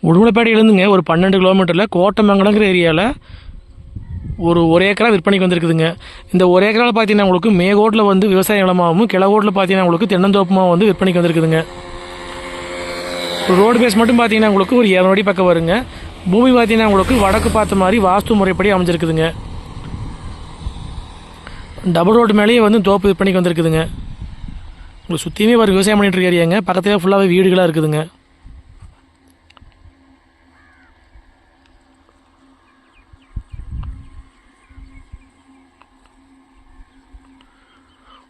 உடுமலைப்பேட்டையிலேருந்துங்க ஒரு 12 கிலோமீட்டரில் கோட்டமங்கலங்கிற ஏரியாவில் ஒரு ஏக்கரா விற்பனைக்கு வந்திருக்குதுங்க. இந்த ஒரு ஏக்கராவில் பார்த்தீங்கன்னா உங்களுக்கு மேகோட்டில் வந்து விவசாய நிலமாகவும் கிழகோட்டில் பார்த்தீங்கன்னா உங்களுக்கு தென்னந்தோப்புமாக வந்து விற்பனைக்கு வந்திருக்குதுங்க. ரோடு பேஸ் மட்டும் பார்த்தீங்கன்னா உங்களுக்கு ஒரு 200 அடி பக்கம் வருங்க. பூமி பார்த்தீங்கன்னா உங்களுக்கு வடக்கு பார்த்த மாதிரி வாஸ்து முறைப்படி அமைஞ்சிருக்குதுங்க. டபுள் ரோடு மேலேயே வந்து தோப்பு விற்பனைக்கு வந்திருக்குதுங்க. உங்களுக்கு சுற்றியுமே ஒரு விவசாயம் பண்ணிகிட்டு இருக்க ஏரியாங்க. பக்கத்தில் ஃபுல்லாகவே வீடுகளாக இருக்குதுங்க.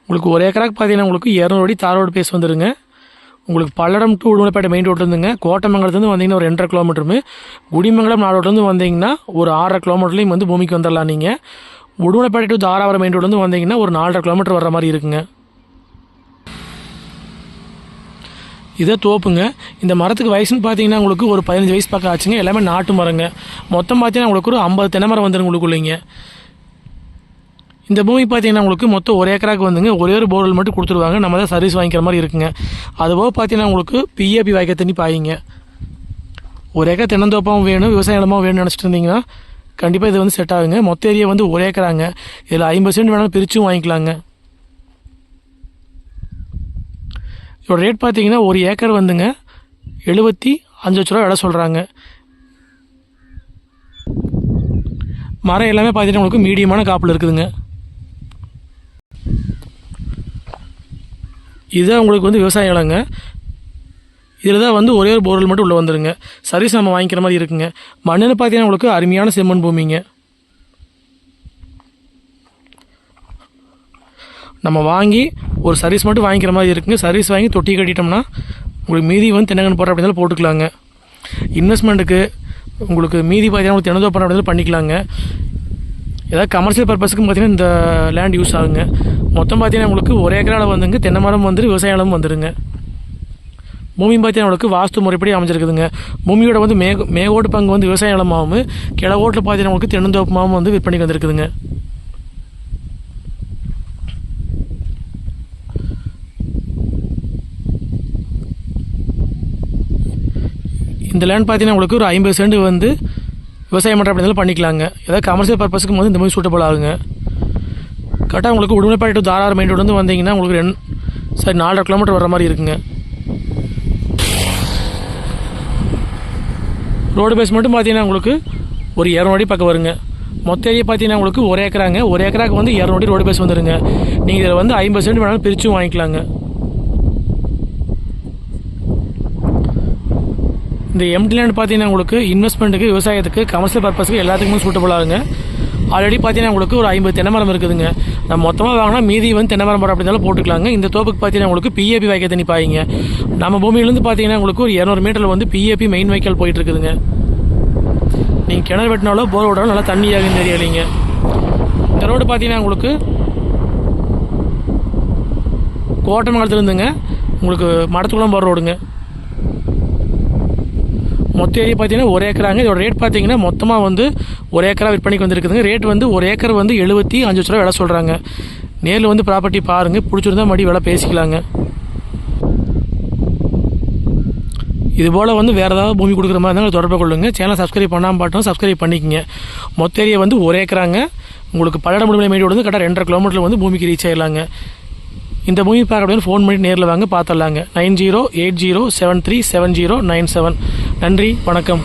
உங்களுக்கு ஒரு ஏக்கராக்கு பார்த்தீங்கன்னா உங்களுக்கு 200 அடி தார் ரோடு பேஸ் வந்துடுங்க. உங்களுக்கு பல்லடம் டு உடுமலைப்பேட்டை மெயின் ரோட்லேருந்துங்க கோட்டமங்கலத்துலேருந்து வந்தீங்கன்னா ஒரு 2.5 கிலோமீட்டருமே, குடிமங்கலம் ரோட்லேருந்து வந்தீங்கன்னா ஒரு 6.5 கிலோமீட்டர்லேயும் வந்து பூமிக்கு வந்துடலாம். நீங்கள் உடுமலைப்பேட்டை டு தாராபுரம் மெயின் ரோட்லேருந்து வந்தீங்கன்னா ஒரு 4.5 கிலோமீட்டர் வர மாதிரி இருக்குங்க. இதே தோப்புங்க. இந்த மரத்துக்கு வயசுன்னு பார்த்தீங்கன்னா உங்களுக்கு ஒரு 15 வயசு பக்கம் ஆச்சுங்க. எல்லாமே நாட்டு மரங்க. மொத்தம் பார்த்தீங்கன்னா உங்களுக்கு ஒரு 50 தென்னை மரம் வந்துருங்க உங்களுக்குள்ளேங்க. இந்த பூமி பார்த்தீங்கன்னா உங்களுக்கு மொத்தம் ஒரு ஏக்கராக்கு வந்துங்க ஒரே ஒரு போர்வெல் மட்டும் கொடுத்துருவாங்க. நம்ம தான் சர்வீஸ் வாங்கிக்கிற மாதிரி இருக்குங்க. அதுபோக பார்த்தீங்கன்னா உங்களுக்கு பிஏபி வாய்க்க தண்ணி பாயிங்க. ஒரு ஏக்கர் தென்னந்தோப்பாகவும் வேணும் விவசாய நிலமாகவும் வேணும்னு நினச்சிட்டு இருந்தீங்கன்னா கண்டிப்பாக இது வந்து செட் ஆகுங்க. மொத்த ஏரியா வந்து ஒரு ஏக்கராங்க. இதில் 50 சென்ட் வேணாலும் பிரிச்சும் வாங்கிக்கலாங்க. இதோட ரேட் பார்த்தீங்கன்னா ஒரு ஏக்கர் வந்துங்க 75 லட்ச ரூபா விலை சொல்கிறாங்க. மரம் எல்லாமே பார்த்தீங்கன்னா உங்களுக்கு மீடியமான காப்பில் இருக்குதுங்க. இதுதான் உங்களுக்கு வந்து விவசாய நிலங்க. இதில் தான் வந்து ஒரே ஒரு போர்வெல் மட்டும் உள்ளே வந்துடுங்க. சர்வீஸ் நம்ம வாங்கிக்கிற மாதிரி இருக்குங்க. மண்ணுன்னு பார்த்தீங்கன்னா உங்களுக்கு அருமையான செம்மண் பூமிங்க. நம்ம வாங்கி ஒரு சர்வீஸ் மட்டும் வாங்கிக்கிற மாதிரி இருக்குங்க. சர்வீஸ் வாங்கி தொட்டி கட்டிட்டோம்னா உங்களுக்கு மீதி வந்து தென்னங்கன்று போடுற அப்படின்னாலும் போட்டுக்கலாங்க. இன்வெஸ்ட்மெண்ட்டுக்கு உங்களுக்கு மீதி பார்த்தீங்கன்னா உங்களுக்கு தென்னந்தோப்பு அப்படின்னாலும் பண்ணிக்கலாங்க. ஏதாவது கமர்ஷியல் பர்பஸுக்கு பார்த்தீங்கன்னா இந்த லேண்ட் யூஸ் ஆகுங்க. மொத்தம் பார்த்தீங்கன்னா உங்களுக்கு ஒரு ஏக்கரால் வந்துங்க தென்னை மரம் வந்துரு விவசாய நிலம் வந்துடுங்க. பூமி பார்த்தீங்கன்னா உங்களுக்கு வாஸ்து முறைப்படி அமைஞ்சிருக்குதுங்க. பூமியோட வந்து மேகோட்டு பங்கு வந்து விவசாய நிலமாகவும் கிழவோட்டில் பார்த்தீங்கன்னா உங்களுக்கு தென்னந்தோப்புமாகவும் வந்து விற்பனைக்கு வந்துருக்குதுங்க. இந்த லேண்ட் பார்த்தீங்கன்னா உங்களுக்கு ஒரு 50 சென்ட் வந்து விவசாயம் பண்ணுற அப்படின்னாலும் பண்ணிக்கலாங்க. ஏதாவது கமர்ஷியல் பர்பஸுக்கு வந்து இந்த மாதிரி சூட்டபுள் ஆகுங்க. கரெக்டாக உங்களுக்கு Udumalaipettai to Dharapuram main road வந்து வந்தீங்கன்னா உங்களுக்கு 4.5 கிலோமீட்டர் வர மாதிரி இருக்குங்க. ரோடு பேஸ் மட்டும் பார்த்தீங்கன்னா உங்களுக்கு ஒரு 200 அடி பக்கம் வருங்க. மொத்த ஏரியா பார்த்தீங்கன்னா உங்களுக்கு ஒரு ஏக்கராங்க. ஒரு ஏக்கராக்கு வந்து 200 அடி ரோடு பேஸ் வந்துடுங்க. நீங்கள் இதில் வந்து 50 சென்ட் வேணாலும் பிரிச்சும் வாங்கிக்கலாங்க. இந்த எம்டி லேண்ட் பார்த்தீங்கன்னா உங்களுக்கு இன்வெஸ்ட்மெண்ட்டுக்கு விவசாயத்துக்கு கமர்ஷியல் பர்பஸுக்கு எல்லாத்துக்குமே சூட்டபுள் ஆகுங்க. ஆல்ரெடி பார்த்தீங்கன்னா உங்களுக்கு ஒரு 50 தென்னை மரம் இருக்குதுங்க. நம்ம மொத்தமாக வாங்கினா மீதி வந்து தென்னை மரம் போட அப்படின்னாலும் போட்டுக்கலாங்க. இந்த தோப்புக்கு பார்த்தீங்கன்னா உங்களுக்கு பிஏபி வாய்க்க தண்ணி பாயிங்க. நம்ம பூமியிலேருந்து பார்த்தீங்கன்னா உங்களுக்கு ஒரு 200 மீட்டரில் வந்து பிஏபி மெயின் வைக்கல் போயிட்டு இருக்குதுங்க. நீங்கள் கிணறு வெட்டினாலோ போர் விட்டாலும் நல்லா தண்ணி ஆகும் இந்த ஏரியாலிங்க. இந்த ரோடு பார்த்தீங்கன்னா உங்களுக்கு கோட்டமங்கலத்துலேருந்துங்க உங்களுக்கு மடத்துக்குளம் போகிற ரோடுங்க. மொத்த ஏரியா பார்த்தீங்கன்னா ஒரு ஏக்கராங்க. இதோட ரேட் பார்த்தீங்கன்னா மொத்தமாக வந்து ஒரு ஏக்கரா விற்பனைக்கு வந்துருக்குதுங்க. ரேட் வந்து ஒரு ஏக்கர் வந்து 75 லட்ச ரூபா விலை சொல்கிறாங்க. நேரில் வந்து ப்ராப்பர்ட்டி பாருங்கள், பிடிச்சிருந்தா மறுபடி விலை பேசிக்கலாங்க. இதுபோல் வந்து வேறு ஏதாவது பூமி கொடுக்குற மாதிரி இருந்தாலும் தொடர்பு கொள்ளுங்க. சேனலை சப்ஸ்கிரைப் பண்ணாமல் பார்த்தோம் சப்ஸ்கிரைப் பண்ணிக்கங்க. மொத்த ஏரியா வந்து ஒரு ஏக்கராங்க. உங்களுக்கு பல்லடம் உடுமலை மெயின் ரோடு வந்து கரெக்டாக 2.5 கிலோமீட்டரில் வந்து பூமிக்கு ரீச் ஆகிடலாங்க. இந்த பூமி பார்க்க ஃபோன் பண்ணி நேரில் வாங்க பார்த்துடலாங்க. 9080737097. நன்றி, வணக்கம்.